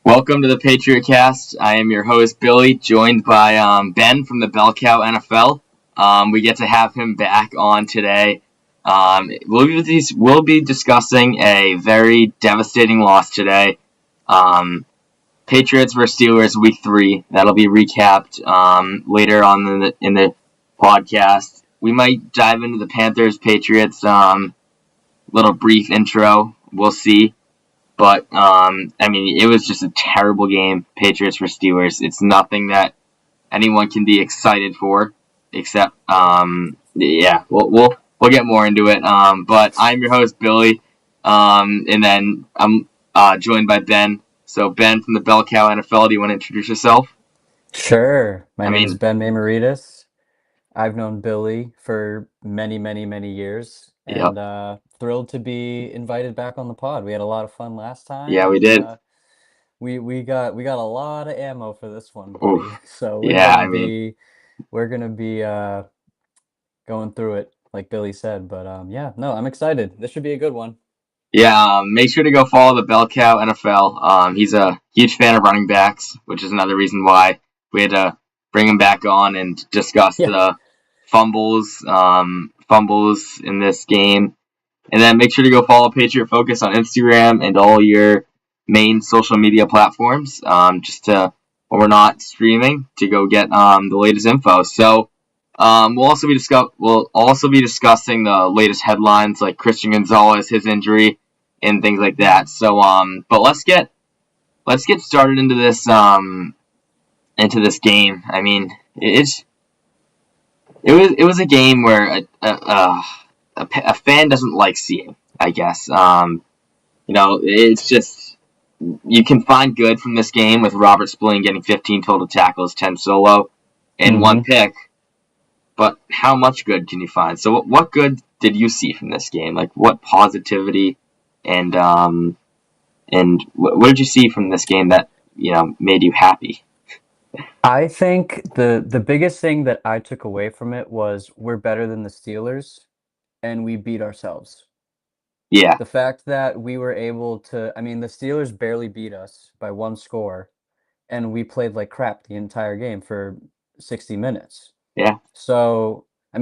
Welcome to the Patriot Cast. I am your host, Billy, joined by Ben from the Bell Cow NFL. We get to have him back on today. We'll be discussing a very devastating loss today. Patriots versus Steelers Week 3. That'll be recapped later on in the podcast. We might dive into the Panthers-Patriots little brief intro. We'll see. But, it was just a terrible game, Patriots for Steelers. It's nothing that anyone can be excited for, except, we'll get more into it. But I'm your host, Billy, and then I'm joined by Ben. So, Ben from the Bell Cow NFL, do you want to introduce yourself? Sure. My name is Ben Maymaritis. I've known Billy for many, many, many years, Yep. and thrilled to be invited back on the pod. We had a lot of fun last time, Yeah, we and did. we got a lot of ammo for this one, Oof. buddy. So Yeah, we're gonna be going through it like Billy said. But yeah, no, I'm excited. This should be a good one. Yeah, make sure to go follow the Bell Cow NFL. He's a huge fan of running backs, which is another reason why we had to bring him back on and discuss Yeah. the fumbles in this game. And then make sure to go follow Patriot Focus on Instagram and all your main social media platforms, just to, when we're not streaming, to go get the latest info. So we'll also be discussing the latest headlines like Christian Gonzalez, his injury, and things like that. So but let's get started into this game. I mean, it was a game where a fan doesn't like seeing, I guess. It's just, you can find good from this game with Robert Spillane getting 15 total tackles, 10 solo, and one pick. But how much good can you find? So what good did you see from this game? Like, what positivity and what did you see from this game that, made you happy? I think the biggest thing that I took away from it was we're better than the Steelers, and we beat ourselves. Yeah. The fact that we were able to, the Steelers barely beat us by one score, and we played like crap the entire game for 60 minutes. Yeah. So, how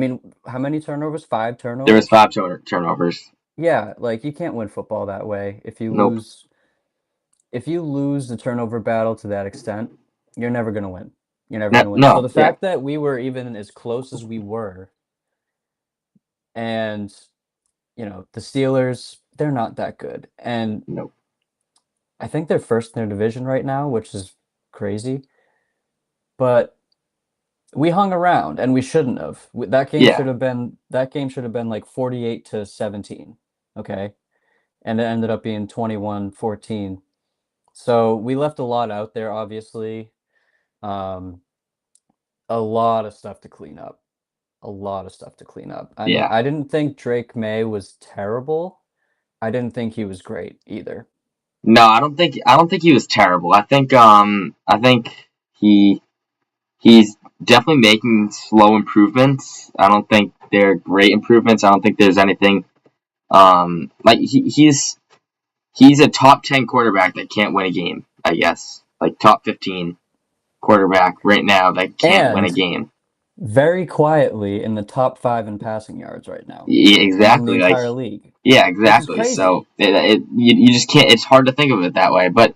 many turnovers? 5 There was turnovers? 5 turnovers. Yeah, like you can't win football that way. Nope. If you lose the turnover battle to that extent, you're never going to win. You're never going to win. So No. the Yeah. fact that we were even as close as we were, and the Steelers, they're not that good. And Nope. I think they're first in their division right now, which is crazy. But we hung around, and we shouldn't have. That game Yeah. should have been like 48-17, okay? And it ended up being 21-14. So we left a lot out there, obviously. Um, a lot of stuff to clean up. A lot of stuff to clean up. Yeah. I didn't think Drake May was terrible. I didn't think he was great either. No, I don't think he was terrible. I think he's definitely making slow improvements. I don't think they're great improvements. I don't think there's anything he's a top 10 quarterback that can't win a game, I guess. Like top 15 quarterback right now that can't win a And game. very quietly in the top 5 in passing yards right now Yeah, among the exactly. Like, entire league, yeah, which is exactly. So crazy. you just can't. It's hard to think of it that way. But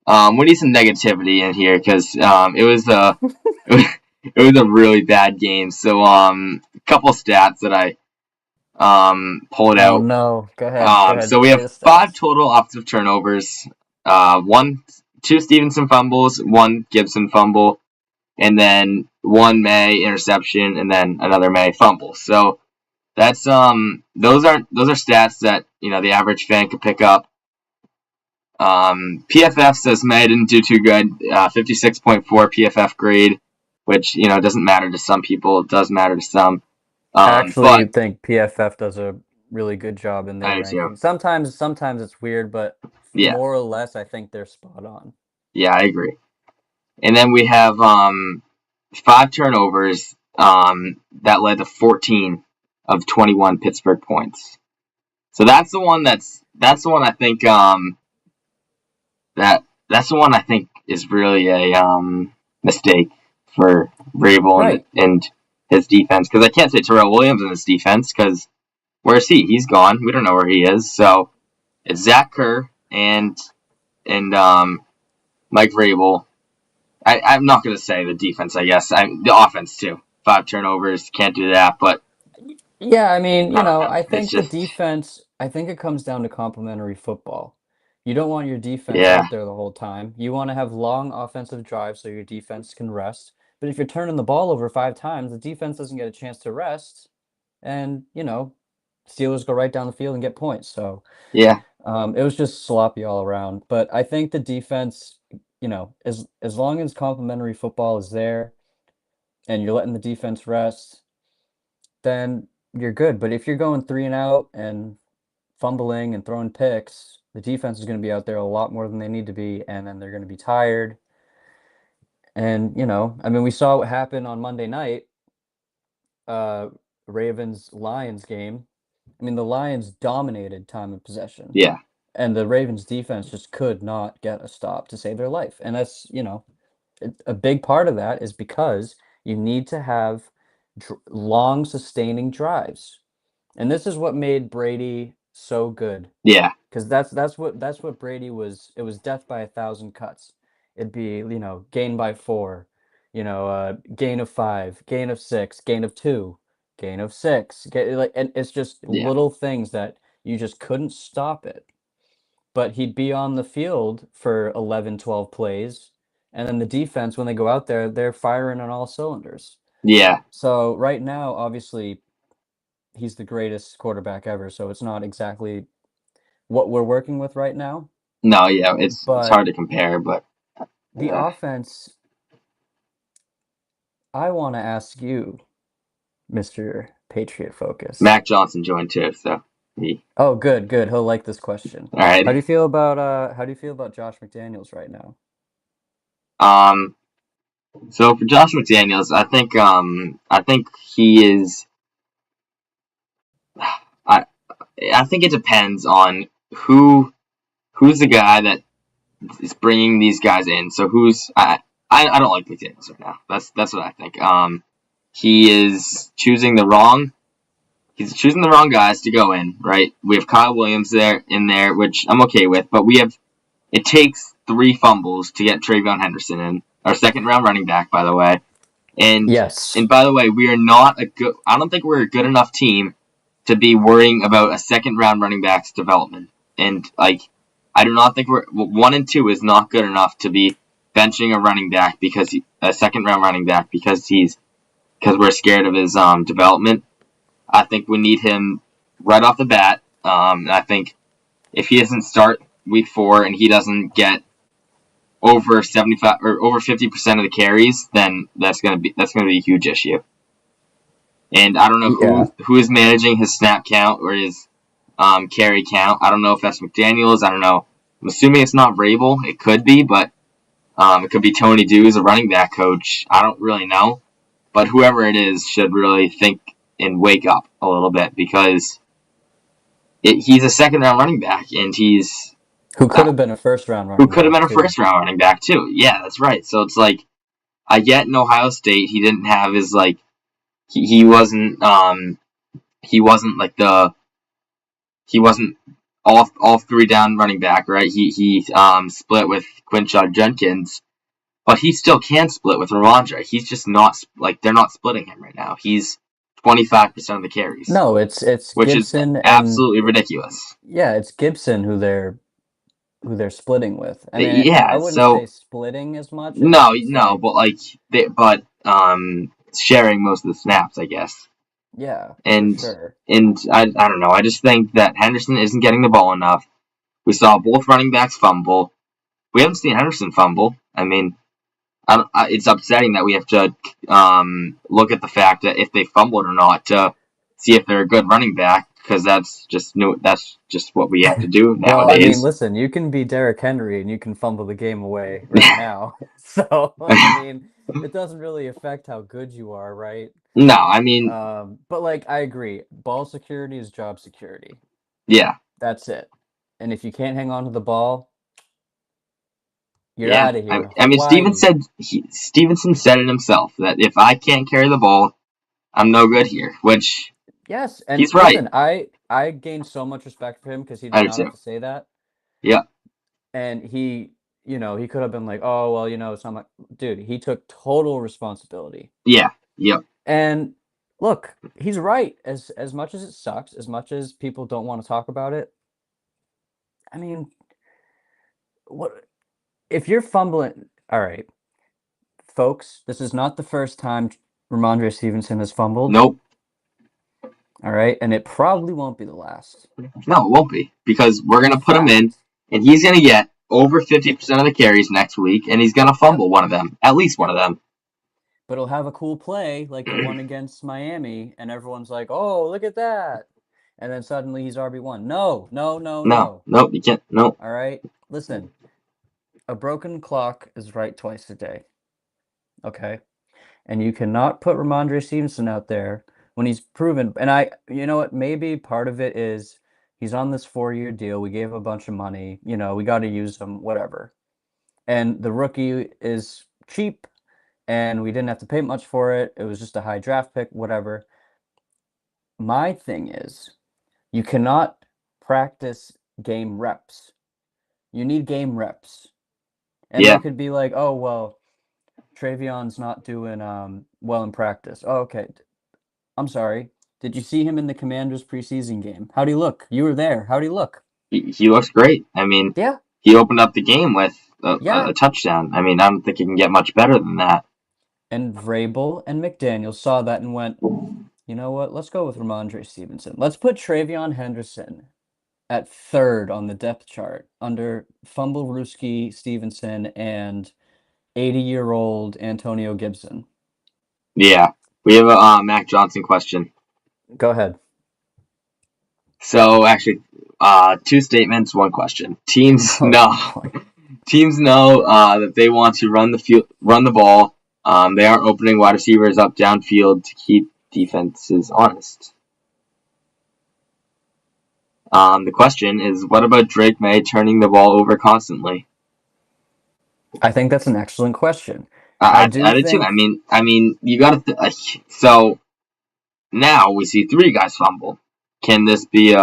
we need some negativity in here because it was it was a really bad game. So a couple stats that I pulled Oh out. no, go ahead. Go ahead. So we Say have the 5 stats. total offensive turnovers. 2 Stevenson fumbles, 1 Gibson fumble, and then 1 May interception, and then another May fumble. So that's those are stats that the average fan could pick up. PFF says May didn't do too good. 56.4 PFF grade, which doesn't matter to some people. It does matter to some. I actually But think PFF does a really good job in their I do too. ranking. Sometimes it's weird, but Yeah, more or less, I think they're spot on. yeah, I agree. And then we have 5 turnovers that led to 14 of 21 Pittsburgh points. So that's the one I think that that's the one I think is really a mistake for Vrabel Right. and his defense, because I can't say Terrell Williams in his defense, because where's he? He's gone. We don't know where he is. So it's Zach Kerr and Mike Vrabel. I'm not going to say the defense, I guess. The offense, too. 5 turnovers, can't do that, but Yeah, I mean, I don't know. I It's think the just, defense, I think it comes down to complementary football. You don't want your defense yeah, out there the whole time. You want to have long offensive drives so your defense can rest. But if you're turning the ball over 5 times, the defense doesn't get a chance to rest. And, Steelers go right down the field and get points. So yeah, it was just sloppy all around. But I think the defense, as long as complementary football is there and you're letting the defense rest, then you're good. But if you're going 3-and-out and fumbling and throwing picks, the defense is going to be out there a lot more than they need to be, and then they're going to be tired. And, I mean, we saw what happened on Monday night, uh, Ravens-Lions game. I mean, the Lions dominated time of possession, yeah, and the Ravens defense just could not get a stop to save their life. And that's, a big part of that is because you need to have long, sustaining drives. And this is what made Brady so good. yeah, Because that's what Brady was. It was death by 1,000 cuts. It'd be, gain by 4, gain of 5, gain of 6, gain of 2, gain of 6. And it's just yeah, little things that you just couldn't stop it. But he'd be on the field for 11, 12 plays, and then the defense, when they go out there, they're firing on all cylinders. yeah. So right now, obviously, he's the greatest quarterback ever, so it's not exactly what we're working with right now. No, yeah, it's But hard to compare, but the uh, offense, I want to ask you, Mr. Patriot Focus. Mac Johnson joined too, so he, Oh, good, good. He'll like this question. all right. How do you feel about Josh McDaniels right now? Um, so for Josh McDaniels, I think he is. I I think it depends on who's the guy that is bringing these guys in. So I don't like McDaniels right now. That's what I think. He is choosing the wrong. He's choosing the wrong guys to go in. Right. We have Kyle Williams in there, which I'm okay with, but we have. It takes 3 fumbles to get Travion Henderson in, our second round running back, by the way. And Yes. and by the way, we are not a good. I don't think we're a good enough team to be worrying about a second round running back's development. And I do not think 1 and 2 is not good enough to be benching a running back a second round running back because we're scared of his development. I think we need him right off the bat. I think if he doesn't start week 4 and he doesn't get over 75 or over 50% of the carries, then that's gonna be a huge issue. And I don't know Yeah. who is managing his snap count or his carry count. I don't know if that's McDaniels. I don't know. I'm assuming it's not Vrabel. It could be, but it could be Tony Dews, a running back coach. I don't really know, but whoever it is should really think and wake up a little bit because he's a second round running back and he's Who could have been a first round who running could have back been a too. first round running back too. Yeah, that's right. So it's like I get in Ohio State he didn't have his he wasn't he wasn't like the he wasn't all 3 down running back, right? He split with Quinshon Judkins, but he still can split with Ramondre. He's just not they're not splitting him right now. He's 25% of the carries, No, it's which is Gibson and absolutely ridiculous. yeah, it's Gibson who they're splitting with. I mean, I Yeah, wouldn't say so splitting as much as I no, would no, say, but sharing most of the snaps, I guess. yeah, for And sure. I don't know. I just think that Henderson isn't getting the ball enough. We saw both running backs fumble. We haven't seen Henderson fumble. I mean, it's upsetting that we have to look at the fact that if they fumbled or not to see if they're a good running back because that's just new. That's just what we have to do Well, I mean, nowadays. listen, you can be Derrick Henry and you can fumble the game away right now. So, I mean, it doesn't really affect how good you are, right? No, I mean, But like I agree, ball security is job security. yeah, That's it. And if you can't hang on to the ball, You're Yeah, out of here. I mean, Hawaii. Stevenson said it himself that if I can't carry the ball, I'm no good here. Which Yes, and he's right. listen, I gained so much respect for him because he did I do not have too. to say that, Yeah, and he could have been like, oh well, it's not my dude. He took total responsibility, yeah, yep, and look, he's right. As much as it sucks, as much as people don't want to talk about it, I mean, what if you're fumbling? All right, folks, this is not the first time Ramondre Stevenson has fumbled. nope. All right, and it probably won't be the last. No, it won't be because we're In gonna put him in, fact, and he's gonna get over 50% of the carries next week, and he's gonna yep, fumble one of them, at least one yep. of them. But he'll have a cool play like the one against Miami, and everyone's like, "Oh, look at that!" And then suddenly he's RB1. No, no, no, No, no. nope, you can't. Nope. All right, listen. A broken clock is right twice a day. Okay, and you cannot put Ramondre Stevenson out there when he's proven. And you know what? Maybe part of it is he's on this 4-year deal. We gave him a bunch of money. We got to use him. Whatever. And the rookie is cheap, and we didn't have to pay much for it. It was just a high draft pick. Whatever. My thing is, you cannot practice game reps. You need game reps. And they Yeah, could be like, oh, well, Travion's not doing well in practice. Oh, okay. I'm sorry. Did you see him in the Commanders preseason game? How'd he look? You were there. How'd he look? he looks great. I mean, Yeah, he opened up the game with a yeah. touchdown. I mean, I don't think he can get much better than that. And Vrabel and McDaniel saw that and went, you know what? Let's go with Ramondre Stevenson. Let's put Travion Henderson at third on the depth chart under Fumble Ruski Stevenson and 80-year-old Antonio Gibson. Yeah, we have a Mac Johnson question. Go ahead. So actually, two statements, one question. Teams Oh know boy. teams know that they want to run the ball. They are opening wide receivers up downfield to keep defenses honest. The question is, what about Drake May turning the ball over constantly? I think that's an excellent question. I do I did too. think I mean, you got to. So now we see three guys fumble. Can this be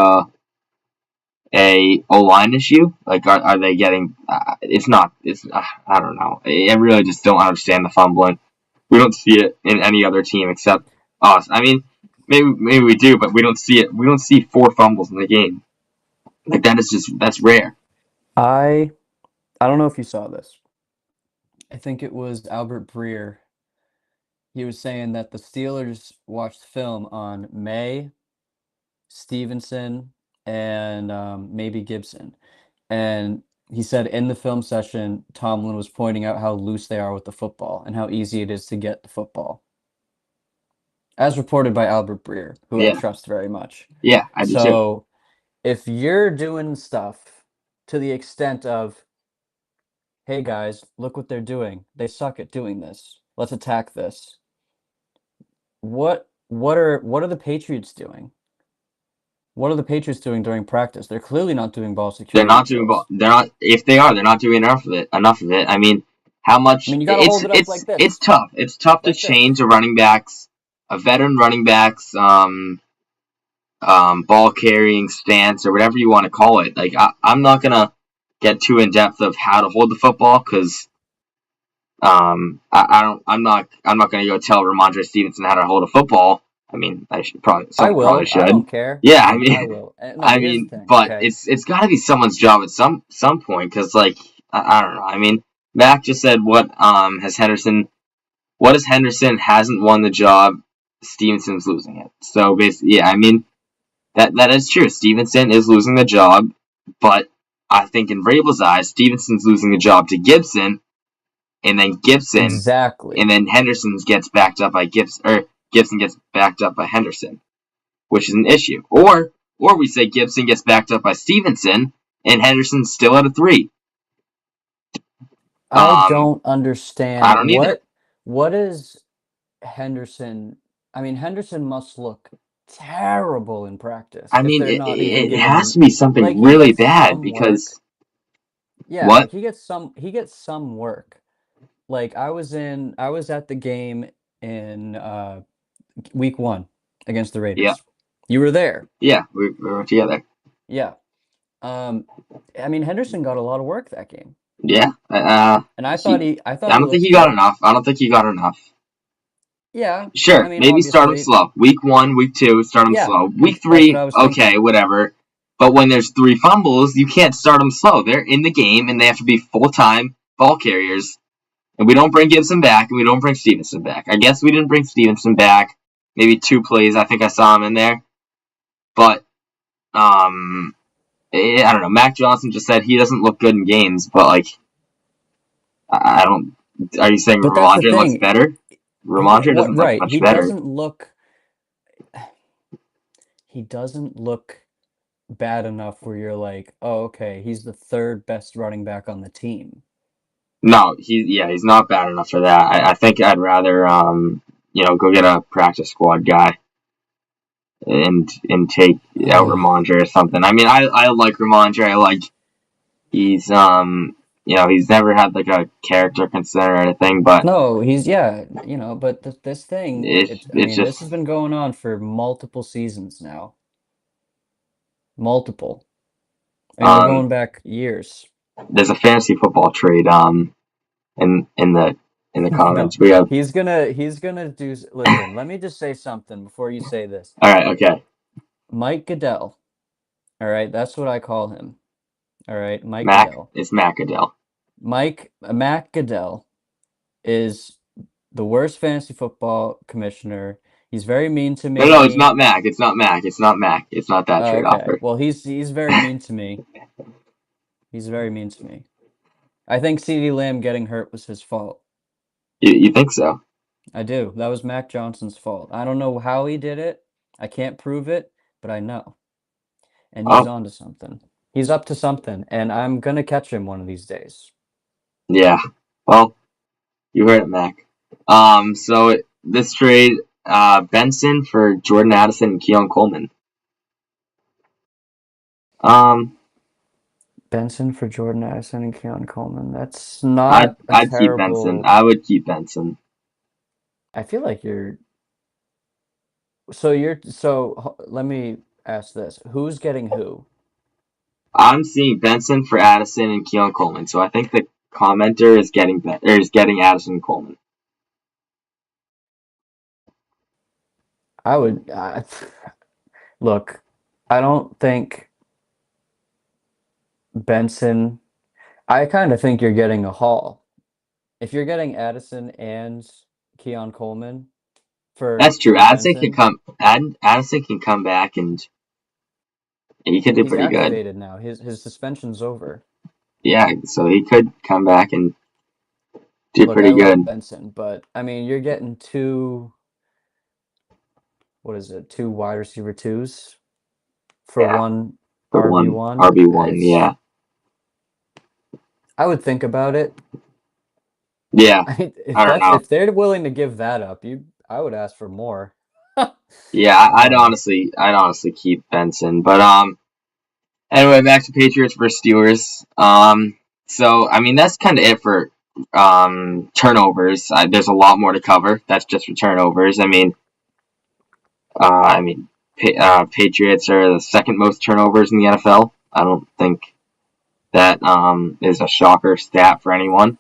a O line issue? Like, are they getting? It's not. It's I don't know. I really just don't understand the fumbling. We don't see it in any other team except us. I mean, maybe we do, but we don't see it. We don't see four fumbles in the game. Like that's rare. I don't know if you saw this. I think it was Albert Breer. He was saying that the Steelers watched film on May, Stevenson, and maybe Gibson. And he said in the film session, Tomlin was pointing out how loose they are with the football and how easy it is to get the football. As reported by Albert Breer, who I Yeah, trust very much. yeah, I do too. So if you're doing stuff to the extent of, hey guys, look what they're doing. They suck at doing this. Let's attack this. What are the Patriots doing? What are the Patriots doing during practice? They're clearly not doing ball They're security not doing ball. drills. They're not. If they are, they're not doing enough of it. Enough of it. I mean, how I much? mean, you got to hold it up like It's this, tough. It's tough to like this. change a veteran running back's ball carrying stance or whatever you want to call it. Like I'm not gonna get too in depth of how to hold the football because I don't I'm not gonna go tell Ramondre Stevenson how to hold a football. I mean I someone probably will. I should. don't care. Yeah, Listen, I will. No, but here's the thing. but Okay. it's got to be someone's job at some point because like I don't know. I mean, Mac just said what has Henderson hasn't won the job. Stevenson's losing it. So basically, yeah, I mean that is true. Stevenson is losing the job, but I think in Vrabel's eyes, Stevenson's losing the job to Gibson, and then Exactly. Henderson gets backed up by Gibson, or Gibson gets backed up by Henderson, which is an issue. Or we say Gibson gets backed up by Stevenson, and Henderson's still at a 3. I Um, don't understand I don't either. what is Henderson. I mean, Henderson must look terrible in practice I if mean, they're not even it giving has him to be like something he really gets bad some work. because Yeah, What? like he gets some work. Like I was at the game in week 1 against the Yeah, Raiders. You were there. yeah, we were together. Yeah. Um, I mean Henderson got a lot of work that game. Yeah, And I thought he. he I thought I he don't think looked he got good. enough. I don't think he got enough. Yeah. I Sure, mean maybe start him obviously, slow. Week 1, week 2, start him yeah. slow. Week That's what 3, I was okay, thinking. whatever. But when there's 3 fumbles, you can't start them slow. They're in the game, and they have to be full-time ball carriers. And we don't bring Gibson back, and we don't bring Stevenson back. I guess we didn't bring Stevenson back. Maybe 2 plays. I think I saw him in there. But I don't know. Mac Johnson just said he doesn't look good in games, but like I don't. Are you saying But that's the Ramondre looks thing. better? Ramondre What doesn't look right. much better. He doesn't look bad enough where you're like, "Oh, okay, he's the third best running back on the team." No, he's not bad enough for that. I think I'd rather go get a practice squad guy and take out Uh, Ramondre or something. I mean, I like Ramondre. I like he's he's never had like a character concern or anything, but no, he's yeah, but this thing, I it's mean, this just has been going on for multiple seasons now. Multiple. I mean, we're um going back years. there's a fantasy football trade in the No, comments. We have he's gonna do. Listen, let me just say something before you say this. all right, okay. Mike Goodell. All right, that's what I call him. All right, Mike Mac Goodell. it's Macadell. Mac Goodell is the worst fantasy football commissioner. He's very mean to No, it's me. not Mac. It's not Mac. It's not Mac. It's not that Oh, trade okay. offer. Well, he's very mean to me. He's very mean to me. I think CeeDee Lamb getting hurt was his fault. You think so? I do. That was Mac Johnson's fault. I don't know how he did it. I can't prove it, but I know. And he's Oh, on to something. He's up to something, and I'm gonna catch him one of these days. yeah. Well, you heard it, Mac. So this trade, Benson for Jordan Addison and Keon Coleman. Um, Benson for Jordan Addison and Keon Coleman. That's I'd not a I'd keep Benson. terrible. I would keep Benson. I feel like so let me ask this. Who's getting who? I'm seeing Benson for Addison and Keon Coleman. So I think the commenter is getting Addison and Coleman. I would look. I don't think Benson. I kind of think you're getting a haul. If you're getting Addison and Keon Coleman That's true. for Benson, Addison can come back and he could do he's pretty good. activated now. His suspension's over. Yeah, so he could come back and do Look, I pretty love good. Benson, but I mean, you're getting what is it? Two wide receiver twos for Yeah, one for one RB1. RB1. Yeah, I would think about it. yeah. I mean, I don't know. if they're willing to give that up, I would ask for more. Yeah, Um, I'd honestly keep Benson. But anyway, back to Patriots versus Steelers. So I mean that's kind of it for turnovers. There's a lot more to cover. That's just for turnovers. I mean, Patriots are the second most turnovers in the NFL. I don't think that is a shocker stat for anyone.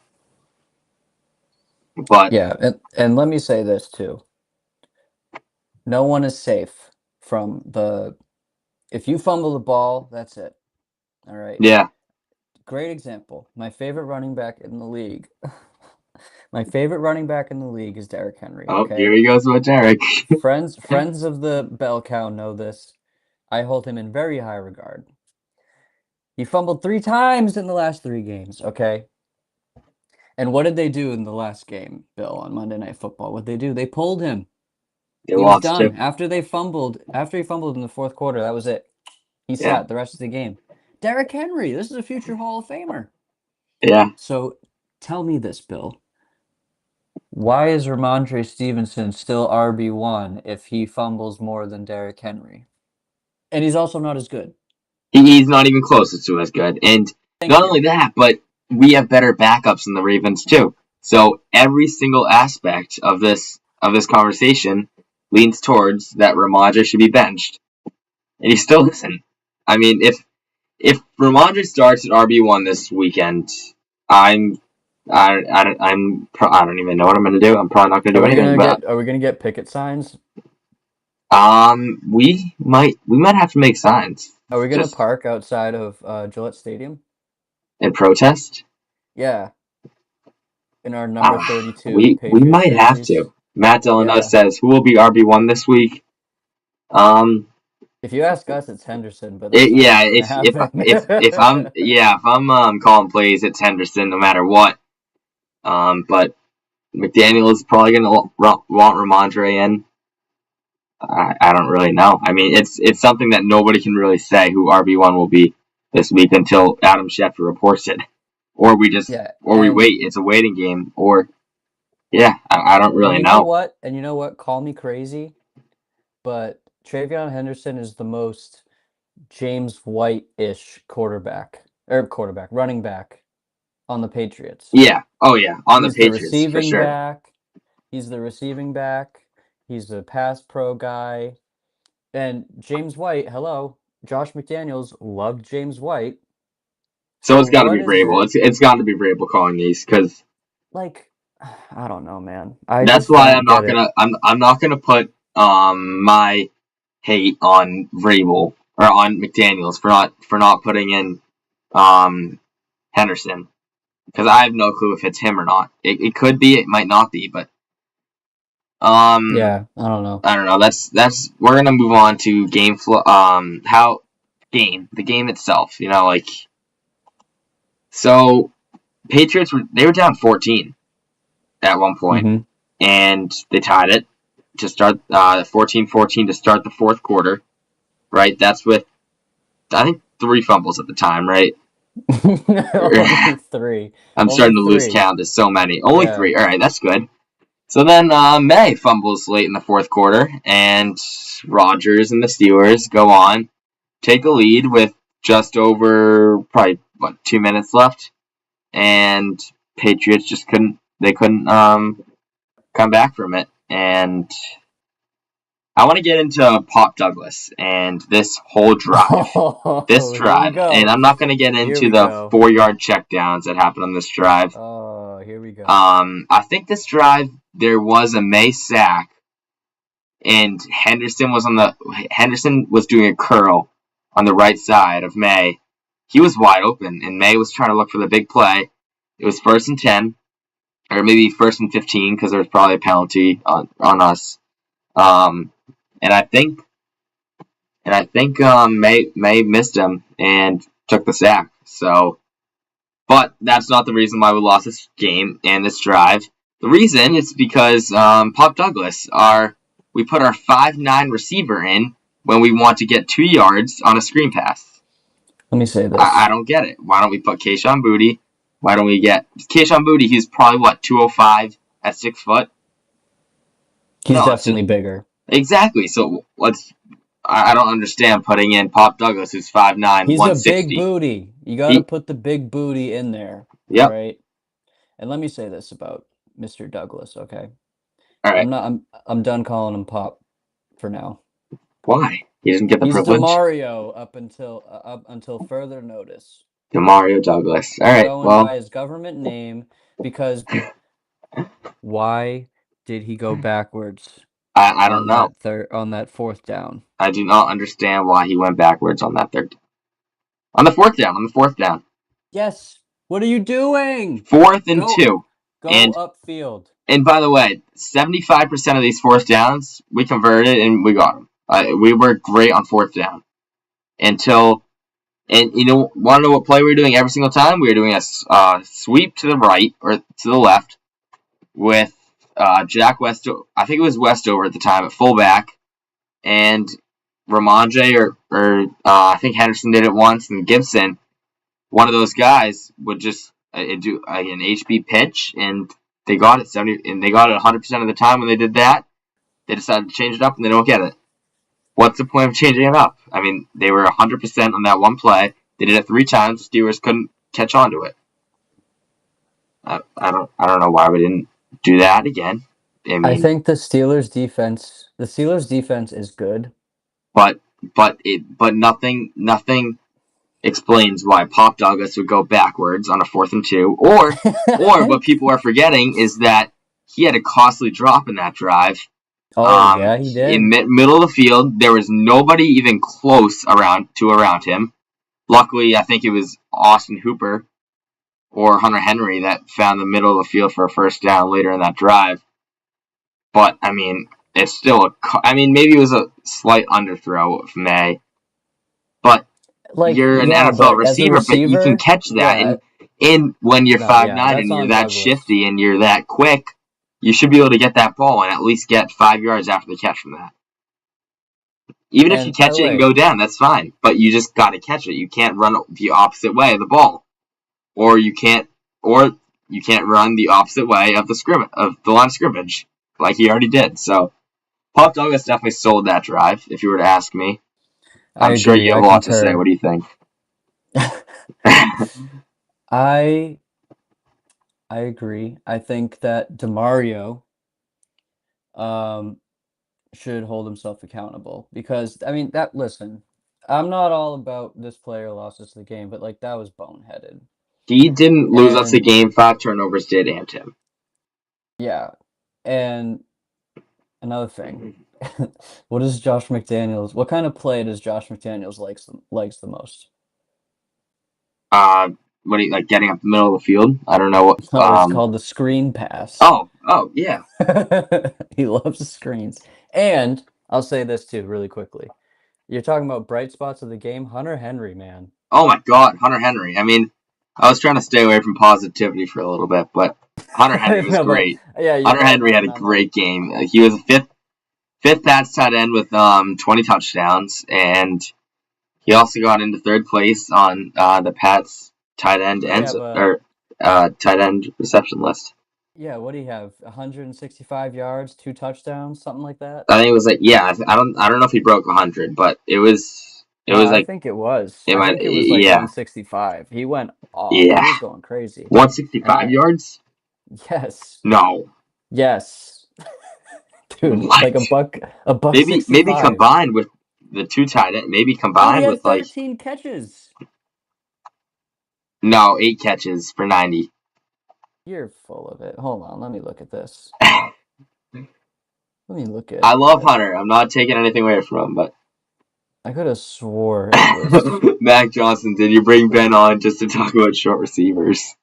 But yeah, and let me say this too. No one is safe from if you fumble the ball, that's it. All right. yeah. Great example. My favorite running back in the league. My favorite running back in the league is Derrick Henry, Oh, here okay? he goes with Derek. Friends of the bell cow know this. I hold him in very high regard. He fumbled 3 times in the last 3 games, okay? And what did they do in the last game, Bill, on Monday Night Football? What they do? They pulled him. They He was lost too. done. After he fumbled in the fourth quarter, that was it. He Yeah, sat the rest of the game. Derrick Henry, this is a future Hall of Famer. yeah. So tell me this, Bill. Why is Ramondre Stevenson still RB1 if he fumbles more than Derrick Henry? And he's also not as good. He's not even close to as good. And Not only that, but we have better backups than the Ravens too. So every single aspect of this conversation leans towards that Ramondre should be benched, and he still isn't. I mean, if Ramondre starts at RB1 this weekend, I don't even know what I'm gonna do. I'm probably not gonna do anything. Are we gonna get picket signs? We might have to make signs. Are we gonna park outside of Gillette Stadium and protest? Yeah. In our number 32. We might jerseys. have to. Matt Delano says, "Who will be RB1 this week?" If you ask us, it's Henderson. But if I'm calling plays, it's Henderson no matter what. But McDaniel is probably gonna want Ramondre in. I don't really know. I mean, it's something that nobody can really say who RB1 will be this week until Adam Schefter reports it, or we wait. It's a waiting game, or I don't really know. You know what? And you know what? Call me crazy, but Travion Henderson is the most James White-ish running back on the Patriots. Yeah. Oh yeah, on the Patriots for sure. He's the receiving back. He's the pass pro guy. And James White, hello. Josh McDaniels loved James White. So it's got to be Vrabel. It's got to be Vrabel calling these because, I don't know, man. That's why I'm not gonna put my hate on Vrabel or on McDaniels for not putting in Henderson because I have no clue if it's him or not. It could be. It might not be, but. I don't know. That's we're gonna move on to game flow. The game itself. So Patriots were down 14 at one point, and they tied it to start 14-14 to start the fourth quarter. Right, that's with I think 3 fumbles at the time. Right, only 3. I'm starting to lose count. There's so many. Only 3. All right, that's good. So then May fumbles late in the fourth quarter, and Rodgers and the Steelers go on, take a lead with just over probably 2 minutes left, and Patriots just couldn't come back from it. And I want to get into Pop Douglas and this whole drive, and I'm not going to get into the 4-yard checkdowns that happened on this drive. Oh, here we go. I think this drive there was a May sack, and Henderson was doing a curl on the right side of May. He was wide open, and May was trying to look for the big play. It was 1st and 10, or maybe 1st and 15 because there was probably a penalty on us. And I think May missed him and took the sack. So, but that's not the reason why we lost this game and this drive. The reason is because Pop Douglas, we put our 5'9" receiver in when we want to get 2 yards on a screen pass. Let me say this. I don't get it. Why don't we put Kayshon Boutte? Why don't we get Kayshon Boutte? He's probably 205 at 6 foot. He's definitely bigger. Exactly. So I don't understand putting in Pop Douglas, who's 5'9", 160. He's a big booty. You got to put the big booty in there. Yep. Right. And let me say this about Mr. Douglas, okay? All right. I'm done calling him Pop for now. Why? He doesn't get the privilege. He's DeMario up until further notice. DeMario Douglas. All right. Going by his government name because why did he go backwards? I don't know. On that 4th down. I do not understand why he went backwards on that 3rd. On the 4th down. Yes. What are you doing? 4th and 2. Go upfield. And by the way, 75% of these 4th downs, we converted and we got them. We were great on 4th down. Want to know what play we were doing every single time? We were doing a sweep to the right or to the left with Jack Westover. I think it was Westover at the time at fullback, and Ramondre or I think Henderson did it once, and Gibson. One of those guys would just do an HB pitch, and they got it 100% of the time when they did that. They decided to change it up, and they don't get it. What's the point of changing it up? I mean, they were 100% on that one play. They did it 3 times. The Steelers catch on to it. I don't know why we didn't do that again. I think the Steelers defense is good. But nothing explains why Pop Douglas would go backwards on a 4th and 2, or what people are forgetting is that he had a costly drop in that drive. Oh yeah, he did. In middle of the field, there was nobody even close around him. Luckily, I think it was Austin Hooper or Hunter Henry that found the middle of the field for a first down later in that drive. But I mean, it's still maybe it was a slight underthrow from May, but you're an NFL receiver, but you can catch that. And when you're 5'9" and you're that shifty and you're that quick, you should be able to get that ball and at least get 5 yards after the catch from that. Even if you catch it and go down, that's fine. But you just got to catch it. You can't run the opposite way of the ball, or you can't run the opposite way of the line of scrimmage like he already did. So Pop Douglas definitely sold that drive. If you were to ask me, I'm sure you have a lot to say. What do you think? I agree. I think that DeMario should hold himself accountable because listen, I'm not all about this player lost us the game, but like that was boneheaded. He didn't lose us the game. 5 turnovers did and him. Yeah. And another thing. What kind of play does Josh McDaniels likes the most? What do you like getting up the middle of the field? I don't know what. It's called the screen pass. Oh, yeah. He loves the screens. And I'll say this too, really quickly. You're talking about bright spots of the game. Hunter Henry, man. Oh my God, Hunter Henry. I mean, I was trying to stay away from positivity for a little bit, but Hunter Henry was great. Hunter Henry had a great game. He was a fifth pass tight end with 20 touchdowns, and he also got into 3rd place on the Pats tight end tight end reception list. Yeah, what do you have? 165 yards, 2 touchdowns, something like that. I think it was like I don't know if he broke 100, but it was I think it was. I think it was like 165. He went off. Yeah. He was going crazy. 165 yards? Yes. No. Yes. Dude, what? Like a buck. Maybe combined with the 2 tight end. Maybe combined with 13 catches. No, 8 catches for 90. You're full of it. Hold on, let me look at this. I love Hunter. I'm not taking anything away from him, but I could have swore it was Mac Johnson. Did you bring Ben on just to talk about short receivers?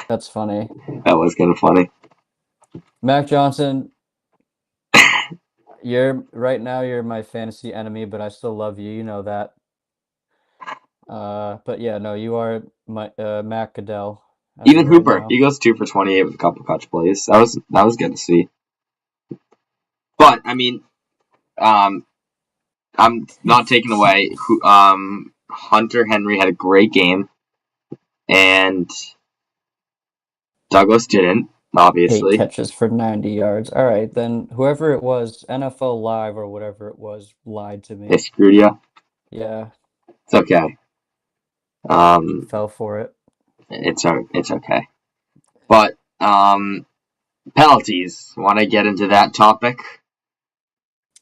That's funny. That was kind of funny. Mac Johnson, you're my fantasy enemy, but I still love you. You know that. But yeah, no, you are my Mac Goodell. Even Hooper, he goes 2 for 28 with a couple clutch plays. That was good to see. But I mean, I'm not taking away. Hunter Henry had a great game, and Douglas didn't. Obviously, 8 catches for 90 yards. All right, then whoever it was, NFL Live or whatever it was, lied to me. They screwed you. Yeah, it's okay. Fell for it. It's okay. But penalties. Want to get into that topic?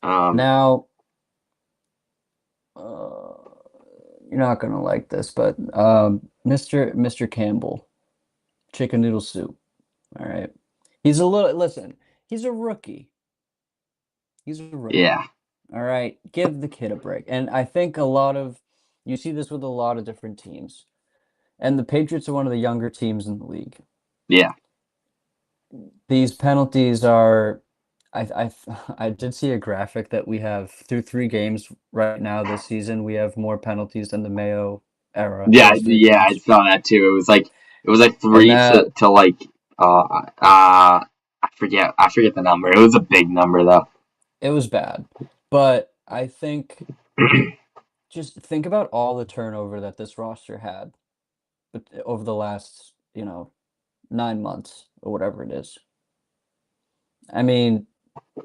Now, you're not gonna like this, but Mr. Campbell, chicken noodle soup. All right, he's a rookie. Yeah. All right, give the kid a break. And I think you see this with a lot of different teams. And the Patriots are one of the younger teams in the league. Yeah. These penalties are I did see a graphic that we have through 3 games right now this season, we have more penalties than the Mayo era. Yeah, I saw that too. It was like 3 to like I forget the number. It was a big number though. It was bad. But I think just think about all the turnover that this roster had over the last, 9 months or whatever it is. I mean,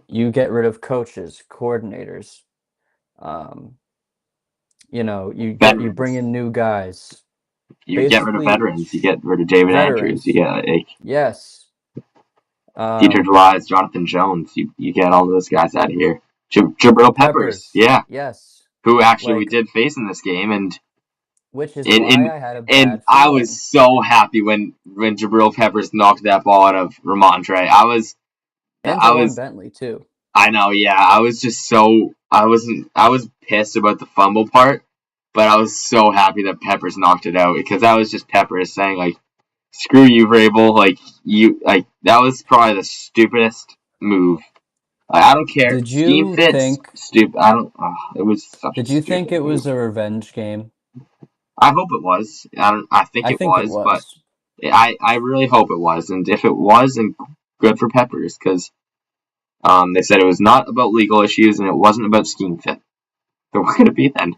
you get rid of coaches, coordinators. You bring in new guys. You get rid of basically veterans. You get rid of David Andrews. You veterans. get like Yes. Dietrich Wise, Jonathan Jones. You get all those guys out of here. Jabril Peppers, Peppers. yeah, Yes. who actually we Like, did face in this game, and which is and why and, I had a and bad I was feeling. so happy when Jabril Peppers knocked that ball out of Ramondre. And I Javon was Bentley too. I know, yeah. I was just so I was pissed about the fumble part, but I was so happy that Peppers knocked it out because that was just Peppers saying like, "Screw you, Vrabel!" Like that was probably the stupidest move. Like, I don't care. Did Scheme you fits, think stupid. I don't. It was such a did you think stupid it was move. a revenge game? I hope it was. I don't. I think I it think it was, but was. I really hope it was. And if it was, then good for Peppers because they said it was not about legal issues and it wasn't about scheme fit. So what could it be then?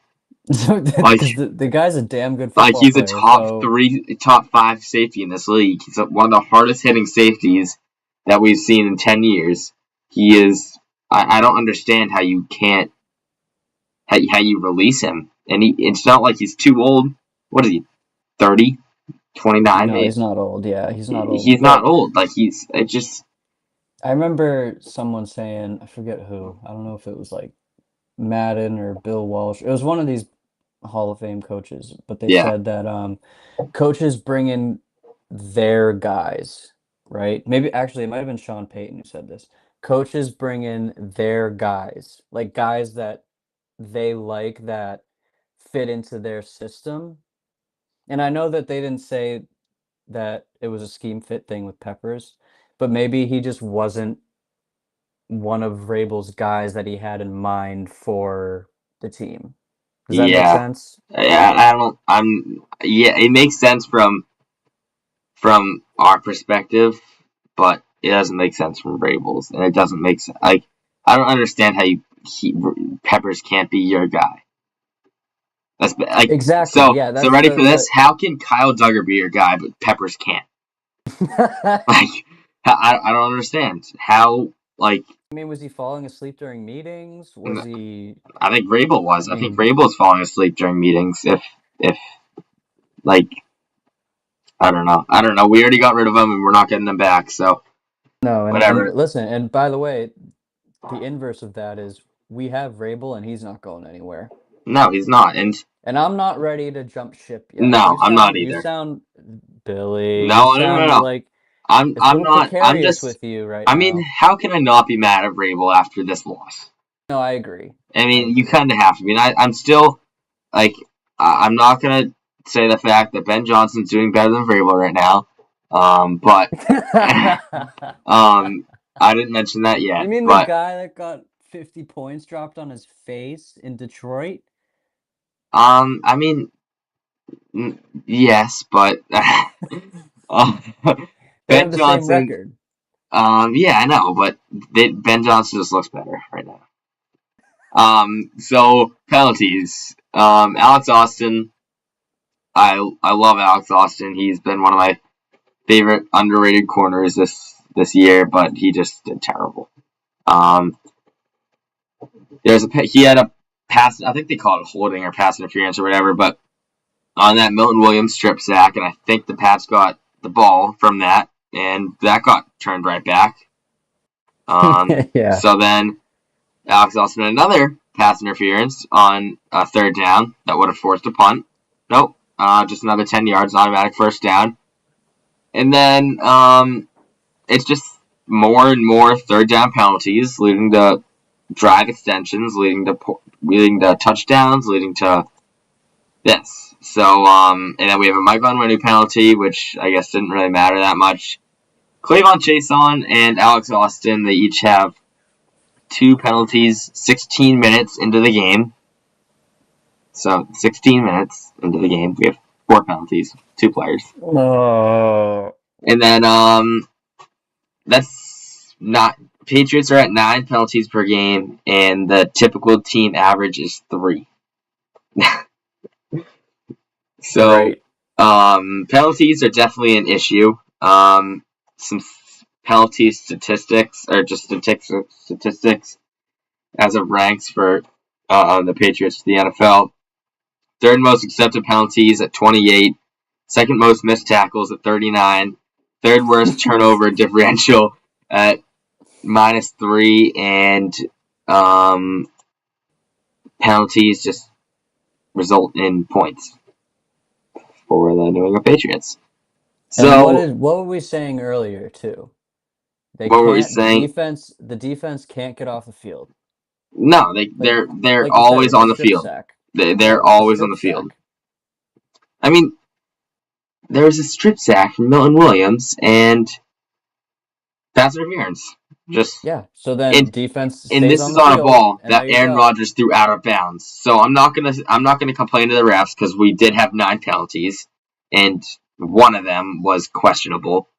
Like, Because the guy's a damn good like football he's a player, so top five safety in this league. He's one of the hardest hitting safeties that we've seen in 10 years. He is. I don't understand how you can't how you release him. And it's not like he's too old. What is he? 30, 29, no, maybe. he's not old. Yeah, he's not old. He's not But old. Like it just. I remember someone saying, I forget who. I don't know if it was like Madden or Bill Walsh. It was one of these Hall of Fame coaches, but they Yeah, said that coaches bring in their guys, right? Maybe actually it might have been Sean Payton who said this. Coaches bring in their guys, like guys that they like that fit into their system. And I know that they didn't say that it was a scheme fit thing with Peppers, but maybe he just wasn't one of Vrabel's guys that he had in mind for the team. Does that make yeah. sense? I don't. Yeah. It makes sense from our perspective, but it doesn't make sense from Vrabel's, and it doesn't make sense. Like I don't understand how Peppers can't be your guy. That's like Exactly. so. Yeah, So that's ready for the this? How can Kyle Duggar be your guy, but Peppers can't? Like I don't understand how. Like I mean, was he falling asleep during meetings? Was he, I think Vrabel was. I I think mean, Vrabel was falling asleep during meetings. If like I don't know. I don't know. We already got rid of them, and we're not getting them back. So no, and whatever. listen, and by the way, the inverse of that is we have Vrabel and he's not going anywhere. No, he's not. And And I'm not ready to jump ship yet. no, I'm not You either. sound, Billy, you No, no, no, sound no. like it's a I'm little not. I'm precarious just. with you right I mean, now. how can I not be mad at Vrabel after this loss? No, I agree. I I mean, you agree. kind of have to. I mean, I'm still like, I'm not gonna say the fact that Ben Johnson's doing better than Vrabel right now. But I didn't mention that You yet. mean the But guy that got 50 points dropped on his face in Detroit? I mean, yes, but um, They Ben have the same Johnson. record. Yeah, I know, but Ben Johnson just looks better right now. So penalties. Alex Austin. I love Alex Austin. He's been one of my favorite underrated corners this year, but he just did terrible. Um, he had a pass. I think they call it holding or pass interference or whatever, but on that Milton Williams strip sack, and I think the Pats got the ball from that, and that got turned right back. Yeah. So then Alex Austin had another pass interference on a third down that would have forced a punt. Nope, just another 10 yards, automatic first down. And then it's just more and more third down penalties, leading to drive extensions, leading to touchdowns, leading to this. So and then we have a Mike Onwenu penalty, which I guess didn't really matter that much. Clavon Chason and Alex Austin, they each have 2 penalties 16 minutes into the game. So 16 minutes into the game, we have 4 penalties, 2 players. Oh. And then that's not Patriots are at 9 penalties per game, and the typical team average is 3. So Right. penalties are definitely an issue. Some penalty statistics or just statistics as it ranks for the Patriots to the NFL. Third most accepted penalties at 28. second most missed tackles at 39, third worst turnover differential at -3, and penalties just result in points for the New England Patriots. So And what were we saying earlier too? what were we saying? The defense can't get off the field. No, Like they're like you said, always it's a on the strip field. sack. They're It's a always on strip the field. sack. I mean, there was a strip sack from Milton Williams and pass interference. Just Yeah. So then defense and stays this on is the on a field, ball and that there you Aaron go. Rodgers threw out of bounds. So I'm not gonna complain to the refs because we did have 9 penalties, and one of them was questionable.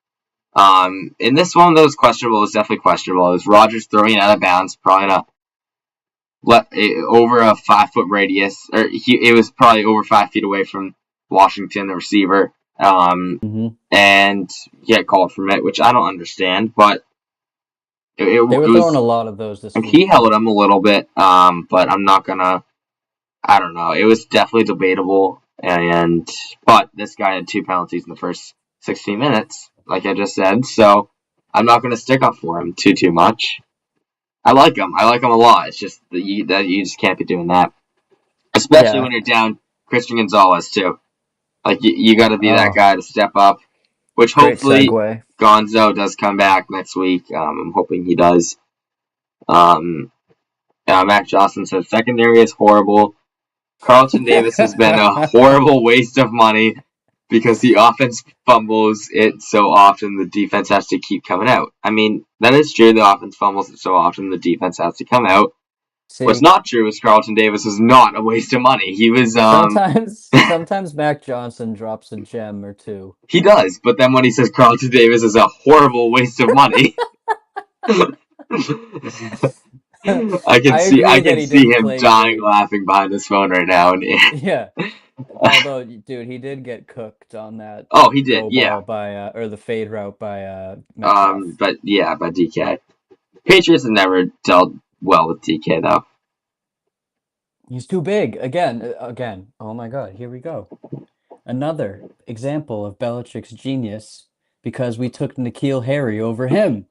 In this one that was questionable was definitely questionable. It was Rodgers throwing it out of bounds, probably over a 5-foot radius, or it was probably over 5 feet away from Washington, the receiver. And he got called from it, which I don't understand, but They were it throwing was. a lot of those this He week. held him a little bit, but I'm not gonna. I don't know. It was definitely debatable, but this guy had 2 penalties in the first 16 minutes, like I just said. So I'm not gonna stick up for him too much. I like him. I like him a lot. It's just that you just can't be doing that, especially when you're down Christian Gonzalez too. Like you got to be that guy to step up. Which Great hopefully segue. Gonzo does come back next week. I'm hoping he does. Mac Johnson says secondary is horrible. Carlton Davis has been a horrible waste of money because the offense fumbles it so often the defense has to keep coming out. I mean, that is true. The offense fumbles it so often the defense has to come out. See, What's not true is Carlton Davis is not a waste of money. He was sometimes Mac Johnson drops a gem or two. He does, but then when he says Carlton Davis is a horrible waste of money, I can see him dying laughing behind his phone right now. And yeah, although dude, he did get cooked on that. Oh, he did, yeah. By or the fade route by Metcalf. But yeah, by DK. Patriots have never dealt well with DK though. He's too big again. Oh my God, here we go. Another example of Belichick's genius because we took N'Keal Harry over him.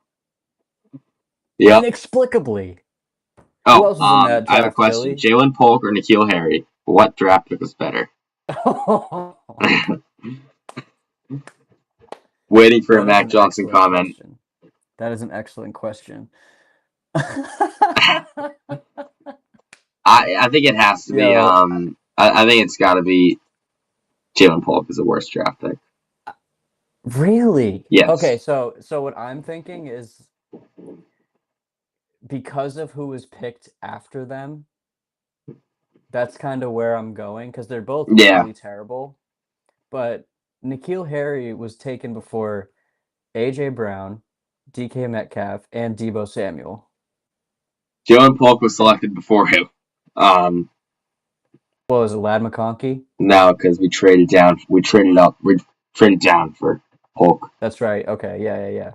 Yeah. Inexplicably. Oh, who else is in that draft, I have a question. Jalen Polk or N'Keal Harry? What draft pick was better? Waiting for a Mac Johnson comment. Question. That is an excellent question. I think it has to be. I think it's got to be Jalen Polk is the worst draft pick. Really? Yes. Okay, so what I'm thinking is because of who was picked after them, that's kind of where I'm going because they're both really terrible. But N'Keal Harry was taken before A.J. Brown, DK Metcalf, and Deebo Samuel. Jalen Polk was selected before him. What was it, Ladd McConkey? No, because we traded down. We traded up. We traded down for Polk. That's right. Okay. Yeah.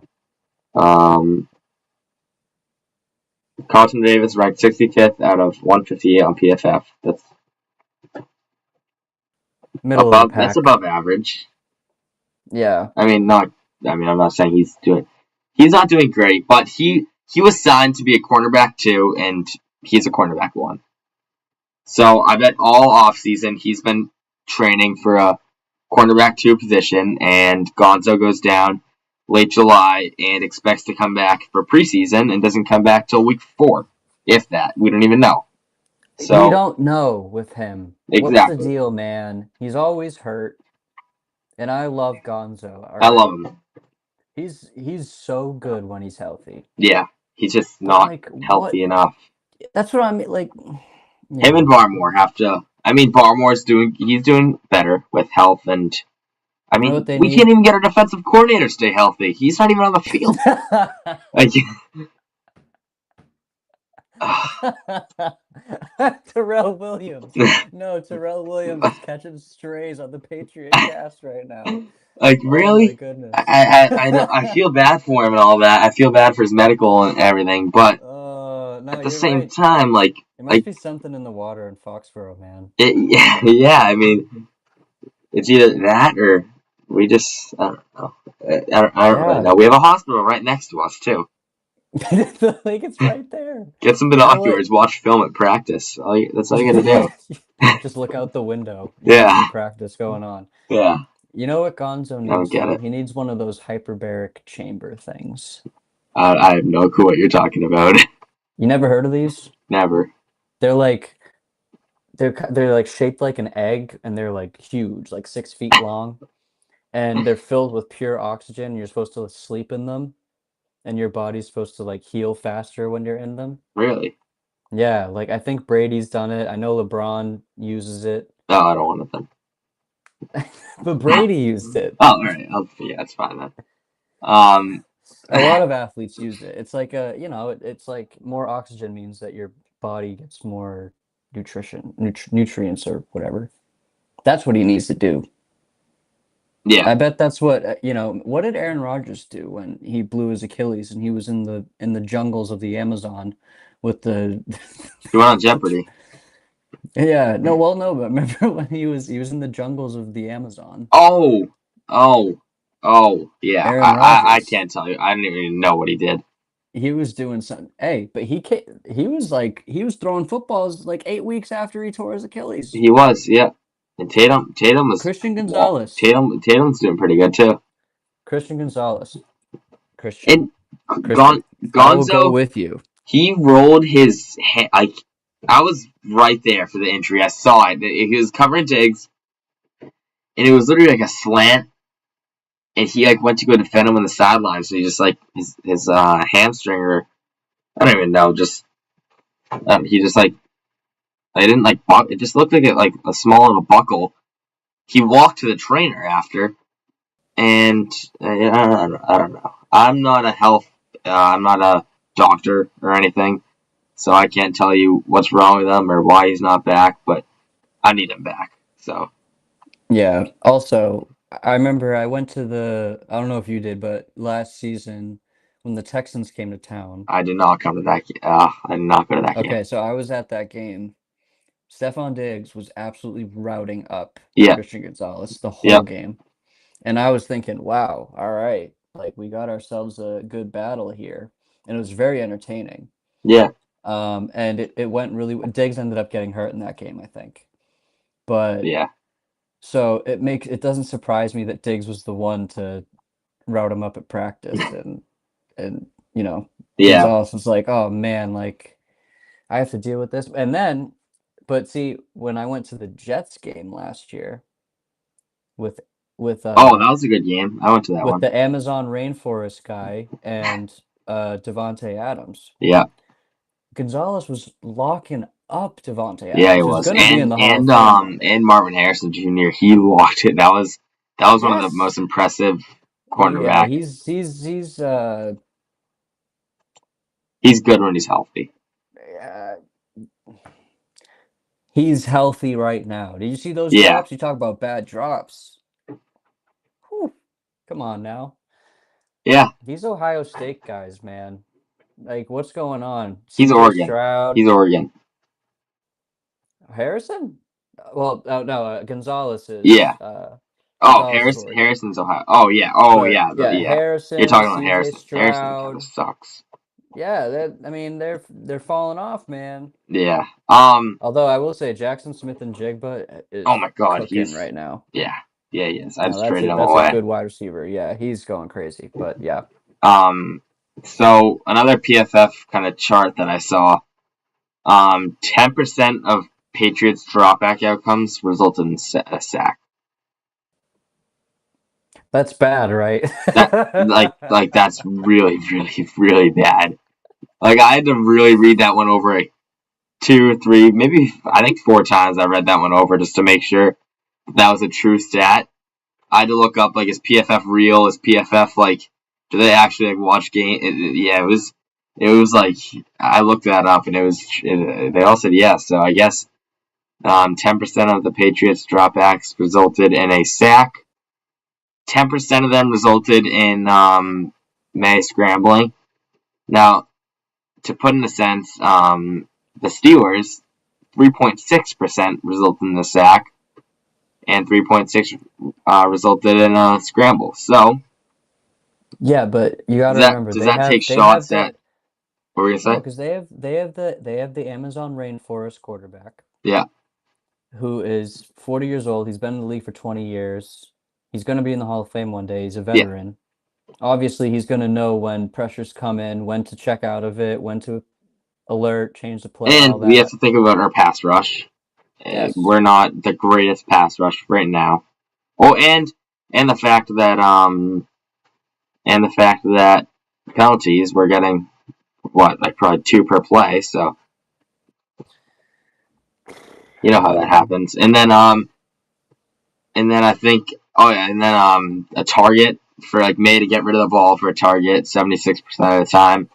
Carlton Davis ranked 65th out of 158 on PFF. That's middle of the pack. That's above average. Yeah. I'm not saying he's not doing great, but he was signed to be a cornerback 2, and he's a cornerback 1. So I bet all offseason he's been training for a cornerback 2 position, and Gonzo goes down late July and expects to come back for preseason and doesn't come back till week 4, if that. We don't even know. So we don't know with him. Exactly. What's the deal, man? He's always hurt, and I love Gonzo. I love him. He's so good when he's healthy. Yeah, he's just not healthy enough. That's what I mean. Like him and Barmore have to. I mean, Barmore's doing better with health, and I mean, we can't even get our defensive coordinator to stay healthy. He's not even on the field. Terrell Williams. No, Terrell Williams is catching strays on the Patriot Cast right now. Like, really? Oh my goodness. I feel bad for him and all that. I feel bad for his medical and everything, but at the same time, like... There must be something in the water in Foxborough, man. Yeah, I mean, it's either that or... We just, I don't know. I don't really know. We have a hospital right next to us, too. Like, it's right there. Get some You know what? binoculars, watch film at practice. That's all you gotta do. Just look out the window. You can see Yeah, practice going on. yeah. You know what Gonzo I don't needs, get though? it. He needs one of those hyperbaric chamber things. I have no clue what you're talking about. You never heard of these? Never. They're like they're like shaped like an egg, and they're like huge, like 6 feet long, and they're filled with pure oxygen. You're supposed to sleep in them, and your body's supposed to like heal faster when you're in them. Really? Yeah, like I think Brady's done it. I know LeBron uses it, No, I don't want it then. but Brady used it. Oh, all right. Yeah, that's fine then. Um, A lot of athletes use it. It's like it's like more oxygen means that your body gets more nutrients or whatever. That's what he needs to do. yeah. I bet that's what what did Aaron Rodgers do when he blew his Achilles and he was in the jungles of the Amazon with the You went on Jeopardy. Yeah, no, well, no, but remember when he was in the jungles of the Amazon? Oh, yeah. Aaron I Rodgers. can't tell you. I didn't even know what he did. He was doing something. Hey, but he was throwing footballs like 8 weeks after he tore his Achilles. He was, yeah. And Tatum was. Christian Gonzalez. Tatum's doing pretty good too. Christian Gonzalez. And Christian, I will go Gonzo, with you. he rolled his hand. Like, I was right there for the injury. I saw it. He was covering Diggs, and it was literally like a slant. And he like went to go defend him on the sideline, so he just like his hamstring, or I don't even know, just he just like I didn't like it just looked like a small little buckle. He walked to the trainer after, and I don't know. I'm not I'm not a doctor or anything, so I can't tell you what's wrong with him or why he's not back. But I need him back. So Yeah. Also, I remember I went to I don't know if you did, but last season when the Texans came to town. I did not come to that. I did not go to that game. Okay, so I was at that game. Stephon Diggs was absolutely routing up Yeah. Christian Gonzalez the whole Yep. game. And I was thinking, wow, all right, like we got ourselves a good battle here. And it was very entertaining. Yeah. And it went really. Diggs ended up getting hurt in that game, I think. But Yeah. so it doesn't surprise me that Diggs was the one to route him up at practice, and Yeah. Gonzalez was like, oh man, like I have to deal with this. And then, but see, when I went to the Jets game last year with Oh, that was a good game. I went to that with one. the Amazon rainforest guy and Devontae Adams, Yeah. Gonzalez was locking up Devontae Yeah, he Adams, who's was. going to be in the Hall of Fame one day. And Marvin Harrison Jr. He locked it. That was one of the Yes. most impressive Yeah, cornerback. He's good when he's healthy. He's healthy right now. Did you see those Yeah. drops? You talk about bad drops. Whew. Come on now. Yeah. These Ohio State guys, man. Like, what's going on? He's CJ Oregon. Stroud. He's Oregon. Harrison? Well, no, Gonzalez is. Yeah. Gonzalez is Oregon. Harrison's Ohio. Oh yeah. Oh But, yeah. yeah. Yeah. Harrison. You're talking about CJ Harrison. Stroud. Harrison kind of sucks. Yeah, they're falling off, man. Yeah. Although I will say Jackson Smith and Jigba is oh my God, cooking he's right now. Yeah. Yeah, he is. I just that's traded him that's away. a good wide receiver. Yeah, he's going crazy. But yeah. So another PFF kind of chart that I saw. 10% of Patriots dropback outcomes result in a sack. That's bad, right? Like that's really, really, really bad. Like I had to really read that one over 2 or 3, maybe I think 4 times. I read that one over just to make sure that was a true stat. I had to look up like is PFF real? Is PFF like do they actually like watch game? Yeah, it was like I looked that up and they all said yes. So I guess 10% of the Patriots dropbacks resulted in a sack. 10% of them resulted in May scrambling. Now, to put in a sense, the Steelers, 3.6% resulted in the sack. and 3.6 resulted in a scramble. So Yeah, but you got to remember does that take shots at? What were you gonna no, say? because they have the Amazon rainforest quarterback Yeah, who is 40 years old. He's been in the league for 20 years. He's going to be in the Hall of Fame one day. He's a yeah. veteran. Obviously, he's going to know when pressures come in, when to check out of it, when to alert, change the play, And all we have that. to think about our pass rush. Yes. We're not the greatest pass rush right now. Oh, and the fact that penalties we're getting like probably 2 per play. So you know how that happens. And then I think a target for like May to get rid of the ball for a target 76% of the time.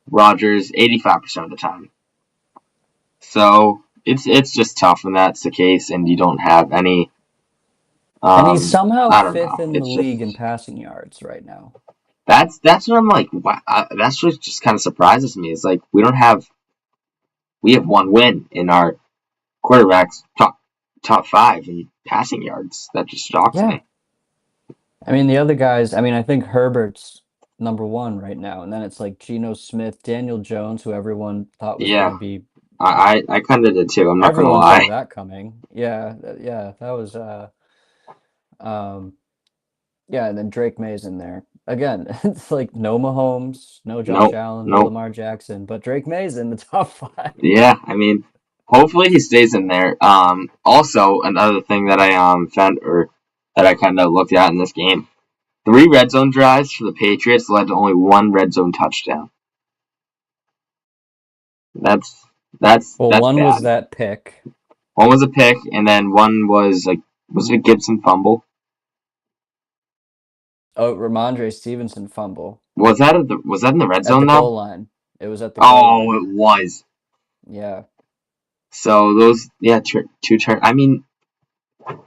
Rodgers 85% of the time. So it's just tough when that's the case and you don't have any. And he's somehow I don't fifth know. in the It's league in just passing yards right now. that's what I'm like. Wow, that's what just kind of surprises me. It's like we have 1 win in our quarterbacks top 5 in passing yards. That just shocks Yeah. me. I mean, the other guys, I mean, I think Herbert's #1 right now. And then it's like Geno Smith, Daniel Jones, who everyone thought was going Yeah, to be. I kind of did too. I'm not gonna Everyone saw lie. that coming. Yeah. Yeah. That was, um, yeah. And then Drake May's in there. Again, it's like no Mahomes, no Josh Nope, Allen, no nope. Lamar Jackson, but Drake May's in the top 5. Yeah, I mean, hopefully he stays in there. Also another thing that I found or that I kind of looked at in this game, 3 red zone drives for the Patriots led to only 1 red zone touchdown. That's Well, that's one was bad. that pick. One was a pick, and then one was was it a Gibson fumble? Oh, Ramondre Stevenson fumble Was that in the red at the zone though? goal line. It was at the goal Oh, line. it was. Yeah. So those, yeah, 2 turn. I mean,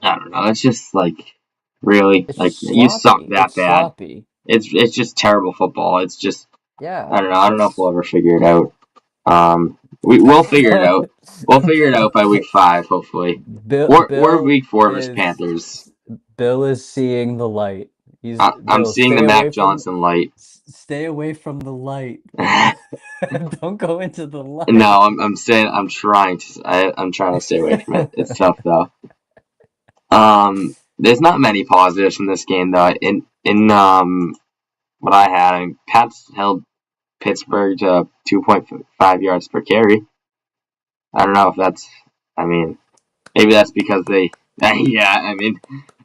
I don't know. It's just like really It's like just you suck sloppy. that It's bad. sloppy. It's just terrible football. It's just Yeah. I don't know. I don't know if It's we'll ever figure it out. We'll figure it out. We'll figure it out by week 5, hopefully, Bill or Bill week 4 versus is Panthers. Bill is seeing the light. He's I'm Bill, seeing the Mac Johnson light. stay away from the light, Bill. Don't go into the No, light. I'm saying I'm trying to stay away from it. It's tough though. There's not many positives from this game though. In what I had, I mean, Pats held Pittsburgh to 2.5 yards per carry. I don't know if that's. I mean, maybe that's because they. Yeah, I mean,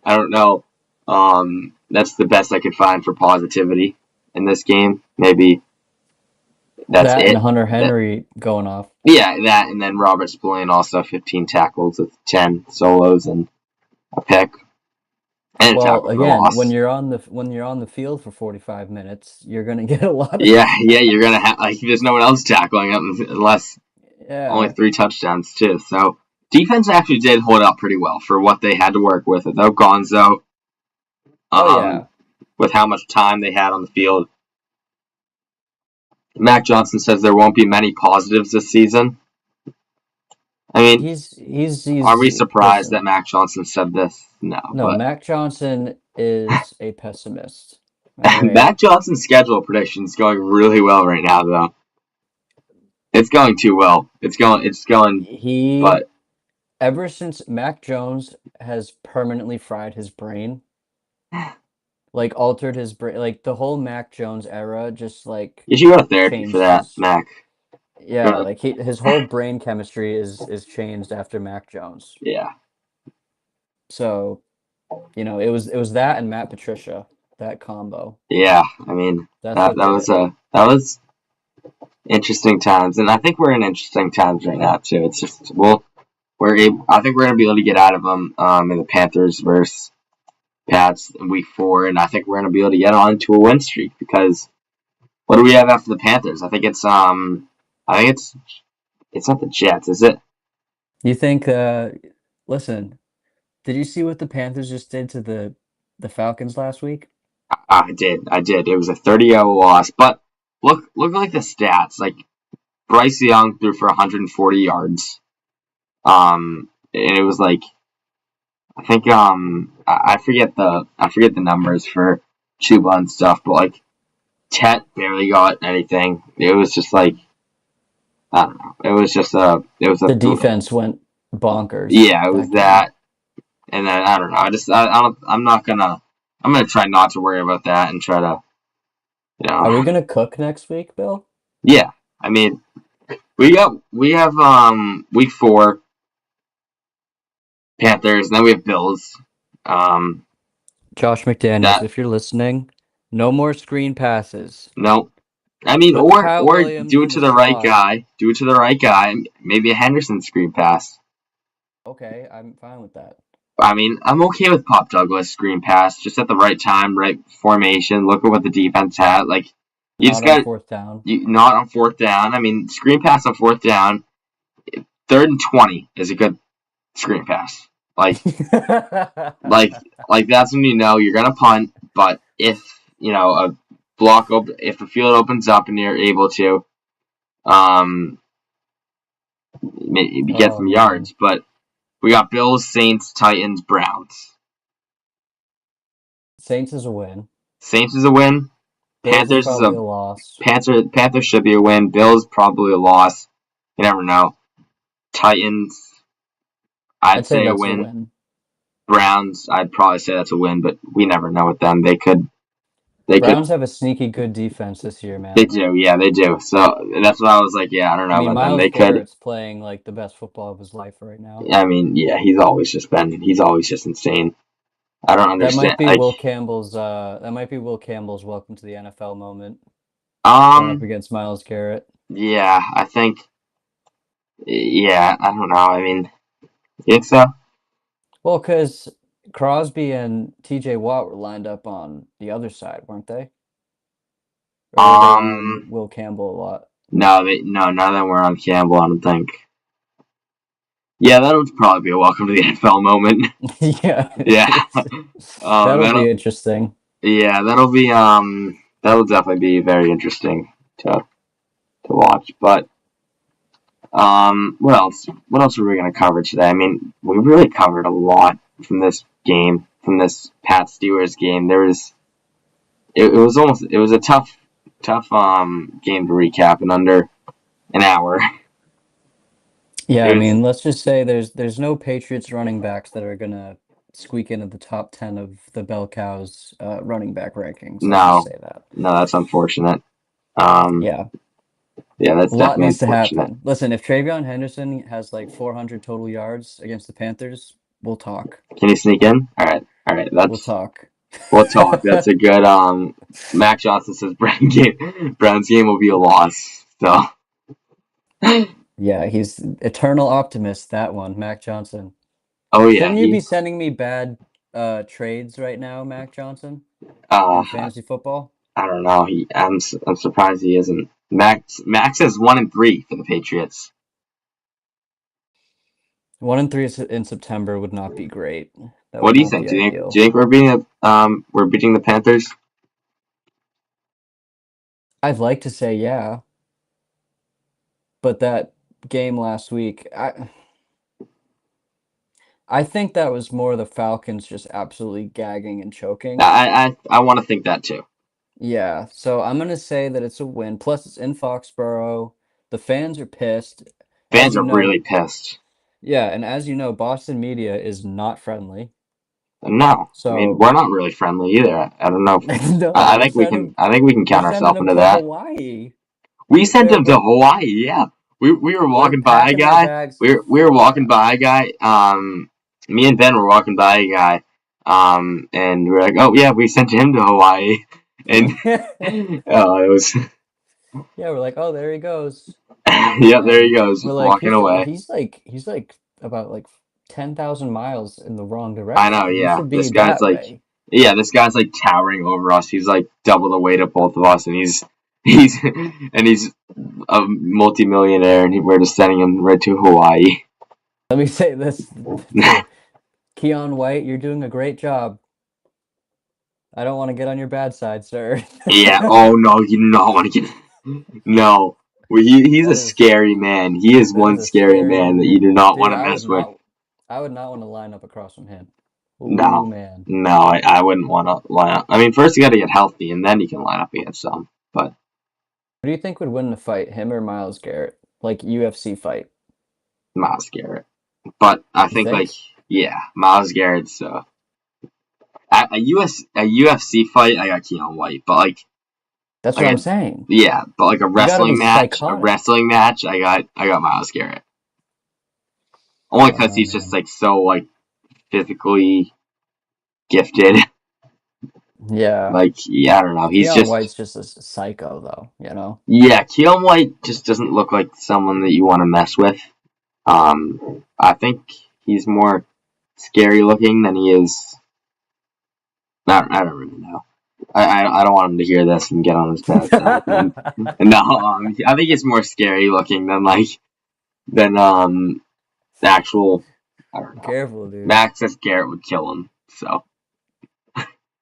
I don't know. That's the best I could find for positivity in this game. Maybe that's That and it. Hunter That Henry going off. Yeah, that and then Robert Spillane also 15 tackles with 10 solos and a pick and a Well, tackle for again, when loss. you're on the field for 45 minutes, you're gonna get a lot of Yeah, yeah, you're gonna have there's no one else tackling him unless only yeah. 3 touchdowns too. So defense actually did hold up pretty well for what they had to work with without Gonzo. Oh Um, yeah. with how much time they had on the field. Mac Johnson says there won't be many positives this season. I mean, are He's we surprised that listen. Mac Johnson said this? No, No, but Mac Johnson is a pessimist. All right. Mac Johnson's schedule prediction is going really well right now, though. It's going too well. It's going, He but ever since Mac Jones has permanently fried his brain, like altered his brain, like the whole Mac Jones era just like you should go to therapy for changed that, his Mac. yeah, Go to, like his whole brain chemistry is changed after Mac Jones. yeah, So, it was that and Matt Patricia, that combo. yeah. I mean, That's what did it. that was interesting times, and I think we're in interesting times right now too. It's just I think we're gonna be able to get out of them in the Panthers versus Pats in week 4, and I think we're gonna be able to get on to a win streak because what do we have after the Panthers? I think it's not the Jets, is it? You think listen, did you see what the Panthers just did to the Falcons last week? I did. It was a 30-0 loss, but look like the stats. Like Bryce Young threw for 140 yards. And it was like I think I forget the numbers for Chuba and stuff, but like Tet barely got anything. It was just like I don't know. It was a The defense went bonkers yeah, it was that game. that, and then I don't know. I don't I'm gonna try not to worry about that and try to Are we you know gonna cook next week, Bill? yeah. I mean we have week 4 Panthers, and then we have Bills. Um, Josh McDaniels, that if you're listening, no more screen passes. no. I mean, Put Kyle or Williams do it in to the the right slot. guy. Do it to the right guy. Maybe a Henderson screen pass. Okay, I'm fine with that. I mean, I'm okay with Pop Douglas screen pass, just at the right time, right formation. Look at what the defense had. Like you just Not on got fourth down. not on fourth down. I mean, screen pass on fourth down. 3rd and 20 is a good screen pass. Like like that's when you know you're gonna punt. But if a if the field opens up and you're able to, um, maybe get Oh some man. yards. But we got Bills, Saints, Titans, Browns. Saints is a win. Saints is a win. Bills is Panthers is probably a a loss. Panthers should be a win. Bills probably a loss. You never know. Titans, I'd I'd say say a that's a win. win. Browns, I'd probably say that's a win, but we never know with them. They could. Browns have a sneaky good defense this year, They man. do, yeah, they do. So that's what I was like, yeah, I don't I know mean, about them. Myles They could. Garrett's playing like the best football of his life right now. I mean, yeah, he's always just insane. I don't That understand. might be Like, Will Campbell's welcome to the NFL moment. Going up um, against Myles Garrett. yeah, I think, yeah, I don't know. I mean, you think so? Well, because Crosby and TJ Watt were lined up on the other side, weren't they? Or were they on Um, Will Campbell a lot? no, none of them were on Campbell. I don't think. Yeah, that would probably be a welcome to the NFL moment. Yeah, Yeah, that'll be that'll interesting. yeah, that'll definitely be very interesting to watch. But what else? What else are we gonna cover today? I mean, we really covered a lot from this game, from this Pat Steelers game. It was a tough game to recap in under an hour. Yeah, I It was mean, let's just say there's no Patriots running backs that are gonna squeak into the top 10 of the Bell Cows running back rankings. Let's just no, say that. no, that's unfortunate. Um, Yeah, yeah, that's a lot definitely needs to unfortunate. happen. Listen, if Travion Henderson has like 400 total yards against the Panthers, we'll talk. Can you sneak in? All right. We'll talk. We'll talk. That's a good. Mac Johnson says Brown's game will be a loss. So Yeah, he's eternal optimist, that one, Mac Johnson. oh yeah, Shouldn't you be sending me bad trades right now, Mac Johnson, in uh fantasy football? I don't know. I'm surprised he isn't. Max is 1-3 for the Patriots. 1-3 in September would not be great. That What would do you not think? be Do ideal. you think we're beating the Panthers? I'd like to say yeah, but that game last week, I think that was more the Falcons just absolutely gagging and choking. I want to think that too. Yeah, so I'm gonna say that it's a win. Plus, it's in Foxborough. The fans are pissed. As Fans you are know, really pissed. yeah, and as you know, Boston media is not friendly. No, I mean So we're not really friendly either. I don't know. no, I think we can. I think we can we're count sending ourselves them into to that. Hawaii. We sent We're him to we're Hawaii. Yeah, we were we're walking by a packing our guy. bags We were for walking them. by a guy. Me and Ben were walking by a guy. And we were like, oh yeah, we sent him to Hawaii. And oh, it was Yeah, we're like, oh, there he goes. yeah. There he And goes, we're like, walking away. he's like about like 10,000 miles in the wrong I know. direction. He Yeah, should be that way. this guy's like towering over us. He's like double the weight of both of us, and he's he's a multimillionaire, and we're just sending him right to Hawaii. Let me say this to Keon White, you're doing a great job. I don't want to get on your bad side, sir. Yeah. Oh no, you do not want to get. No. Well, he's a That scary man. He is is one a scary scary man that you do not dude. want to mess with. I would not want to line up across from him. Ooh, No, man. no, I wouldn't want to line up. I mean, first you got to get healthy, and then you can line up against them. But Who do you think would win the fight, him or Myles Garrett? Like UFC fight. Myles Garrett. But I You think like think? yeah, Myles Garrett's a UFC fight. I got Keon White, but That's what I'm like saying. yeah, but like You gotta be psychotic. I got Myles Garrett. Only because Oh he's just man. like so like physically gifted. Yeah. Like yeah, I don't know. He's Keon just White's just a psycho though, you know? yeah. Keon White just doesn't look like someone that you want to mess with. I think he's more scary looking than he is. I don't really know. I don't want him to hear this and get on his bad side. And, no, I think he's more scary looking than the actual. I don't know. Careful, dude. Max says Garrett would kill him, so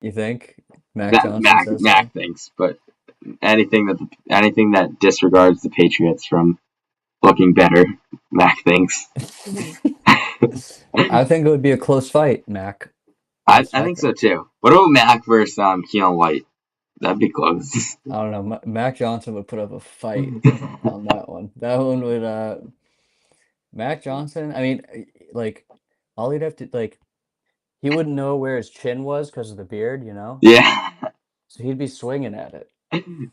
You think? Mac that Johnson says so. Mac thinks. But anything that disregards the Patriots from looking better, Mac thinks. I think it would be a close fight, Mac. I Close fight. think so too. What about Mac versus Keon White? That'd be close. I don't know. Mac Johnson would put up a fight on that one. That one would Mac Johnson, I mean, like all he'd have to like he wouldn't know where his chin was because of the beard, you know? Yeah, So he'd be swinging at it,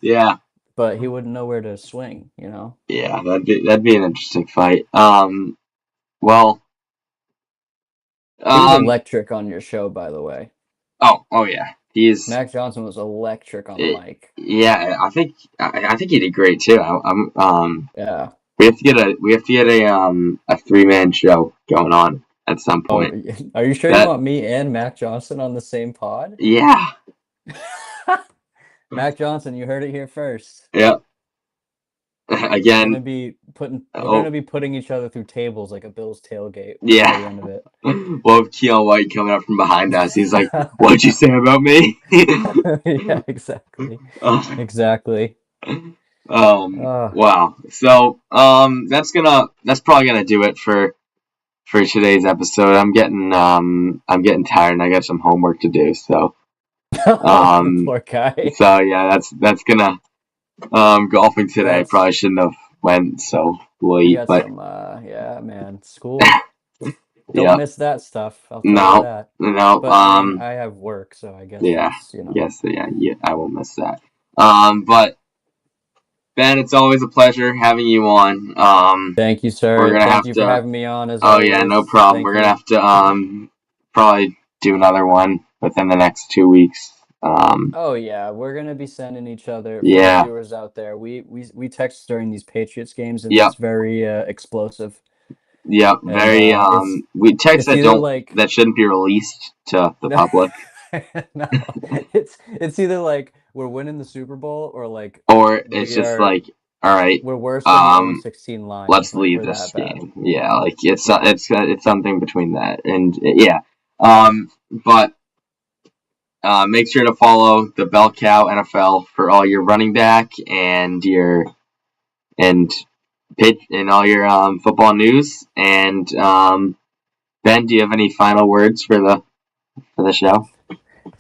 yeah, but he wouldn't know where to swing, you know? yeah. That'd be an interesting fight. Well, He was um, electric on your show, by the way. oh yeah. He's Mac Johnson was electric on the mic. yeah. I think he did great too. Yeah. We have to get a 3-man show going on at some Oh, point. are you sure you That want me and Mac Johnson on the same pod? yeah, Mac Johnson, you heard it here first. yeah. We're gonna Again, be oh putting each other through tables like a Bill's tailgate by the yeah. end of it. We'll have Keon White coming up from behind us. He's like, "What'd you say about me?" Yeah, exactly. um, Exactly. wow. So that's probably gonna do it for today's episode. I'm getting tired and I got some homework to do. So Poor guy. so yeah, that's gonna golfing today. That's Probably shouldn't have went so you late, got but some yeah, man. School. Don't yeah, miss that stuff. I'll tell you no, that. no, But I mean, I have work, so I guess yeah, that's, you know. yes, yeah, I won't miss that. But Ben, it's always a pleasure having you on. Thank you, We're sir. gonna Thank have you for to. having me on as Oh yeah, no always. problem. Thank We're gonna you. have to probably do another one within the next 2 weeks. Oh yeah, we're gonna be sending each other for the Yeah, viewers out there. We text during these Patriots games and yep, it's very explosive. yep. And Very we text it's either like that shouldn't be released to the public, no, it's either like we're winning the Super Bowl or like or it's we just are like, all right, we're worse than the um, 0-16 Lions. let's Like leave we're this that bad. game. Yeah, like Yeah. it's something between that and yeah. But make sure to follow the Bell Cow NFL for all your running back and your and pitch and all your football news. And Ben, do you have any final words for the show?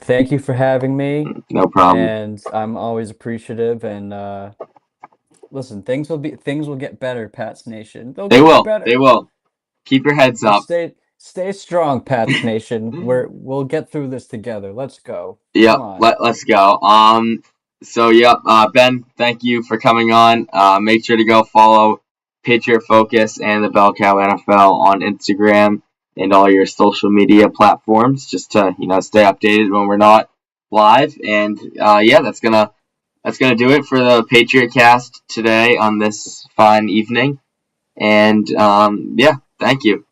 Thank you for having me, No problem. and I'm always appreciative. And listen, things will get better, Pats Nation. They'll They get will. They better. will. Keep your heads Just up. stay strong, Pats Nation. We'll get through this together. Let's go. Yep. Come on. Let's go. So yep. Ben, thank you for coming on. Make sure to go follow Patriot Focus and the Bell Cow NFL on Instagram and all your social media platforms, just to stay updated when we're not live. And yeah, that's gonna do it for the Patriot Cast today on this fine evening. And yeah, thank you.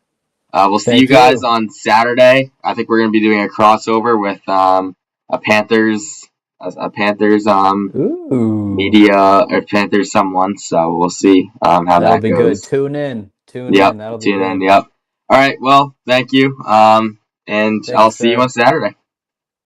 We'll see you Thank guys you. on Saturday. I think we're gonna be doing a crossover with a Panthers Ooh. media or Panthers someone. So we'll see how That'll that be good. goes. Tune in. Tune in. Yep, That'll be tune in. good. Yep. All right. Well, thank you. And I'll Thanks, see you on sir. Saturday.